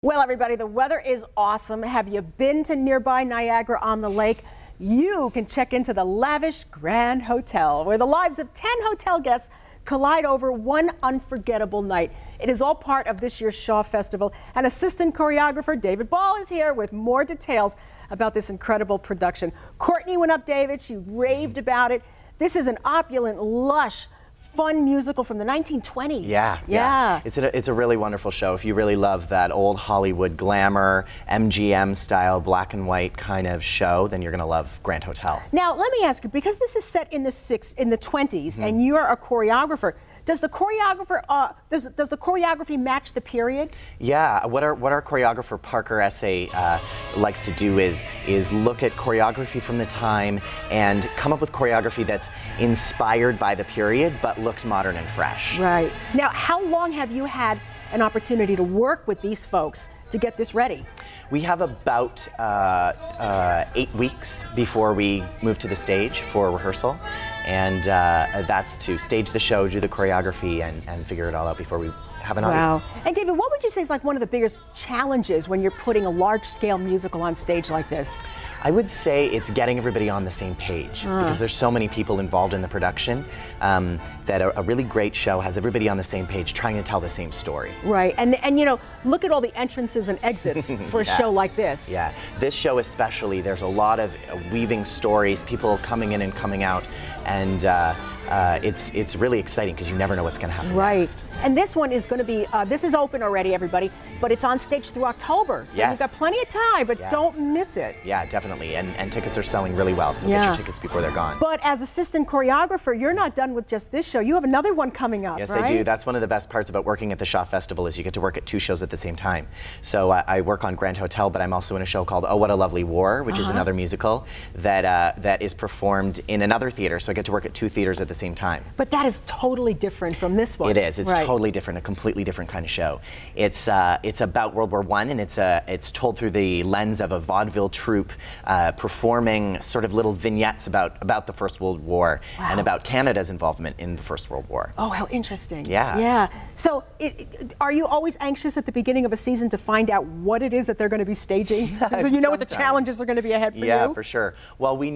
Well, everybody, the weather is awesome. Have you been to nearby Niagara-on-the-Lake? You can check into the lavish Grand Hotel, where the lives of 10 hotel guests collide over one unforgettable night. It is all part of this year's Shaw Festival, and assistant choreographer David Ball is here with more details about this incredible production. Courtney went up, David. She raved about it. This is an opulent, lush, fun musical from the 1920s. Yeah. It's a really wonderful show. If you really love that old Hollywood glamour, MGM style, black and white kind of show, then you're going to love Grand Hotel. Now, let me ask you, because this is set in the 20s, and you're a choreographer, does the choreography match the period? Yeah, what our choreographer Parker Essay likes to do is look at choreography from the time and come up with choreography that's inspired by the period but looks modern and fresh. Right. Now, how long have you had an opportunity to work with these folks to get this ready? We have about 8 weeks before we move to the stage for rehearsal, and that's to stage the show, do the choreography, and figure it all out before we have an audience. Wow. And David, what would you say is like one of the biggest challenges when you're putting a large-scale musical on stage like this? I would say it's getting everybody on the same page, because there's so many people involved in the production that a really great show has everybody on the same page trying to tell the same story. Right, and you know, look at all the entrances and exits for a show like this. Yeah, this show especially, there's a lot of weaving stories, people coming in and coming out, and it's really exciting because you never know what's going to happen next. And this one is going to be, this is open already, everybody, but it's on stage through October. So you've got plenty of time, but don't miss it. Yeah, definitely. And tickets are selling really well, so get your tickets before they're gone. But as assistant choreographer, you're not done with just this show. You have another one coming up, right? Yes, I do. That's one of the best parts about working at the Shaw Festival is you get to work at 2 shows at the same time. So I work on Grand Hotel, but I'm also in a show called Oh, What a Lovely War, which is another musical that is performed in another theater. So I get to work at 2 theaters at the same time. But that is totally different from this one. It is. It's totally different, a completely different kind of show. It's about World War I, and it's told through the lens of a vaudeville troupe performing sort of little vignettes about the First World War and about Canada's involvement in the First World War. Oh, how interesting. Yeah. Yeah. So are you always anxious at the beginning of a season to find out what it is that they're going to be staging? So you know what the challenges are going to be ahead for you? Yeah, for sure. Well, we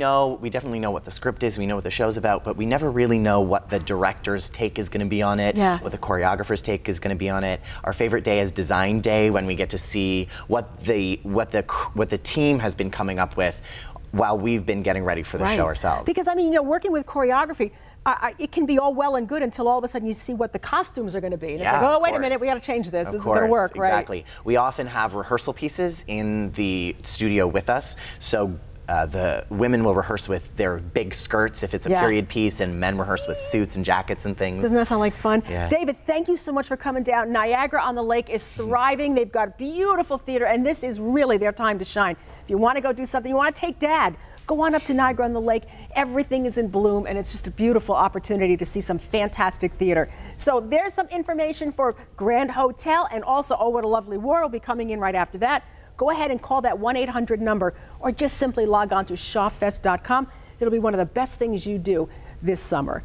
definitely know what the script is, we know what the show's about, but we never really know what the director's take is going to be on it, what the choreographer's take is going to be on it. Our favorite day is design day, when we get to see what the team has been coming up with while we've been getting ready for the show ourselves. Because I mean, you know, working with choreography, it can be all well and good until all of a sudden you see what the costumes are going to be. And it's like, oh, wait a minute, we got to change this. This isn't going to work, exactly. We often have rehearsal pieces in the studio with us, so the women will rehearse with their big skirts if it's a period piece, and men rehearse with suits and jackets and things. Doesn't that sound like fun? Yeah. David, thank you so much for coming down. Niagara-on-the-Lake is thriving. They've got beautiful theater, and this is really their time to shine. If you want to go do something, you want to take Dad, go on up to Niagara-on-the-Lake. Everything is in bloom, and it's just a beautiful opportunity to see some fantastic theater. So there's some information for Grand Hotel, and also Oh, What a Lovely War will be coming in right after that. Go ahead and call that 1-800 number, or just simply log on to shawfest.com. It'll be one of the best things you do this summer.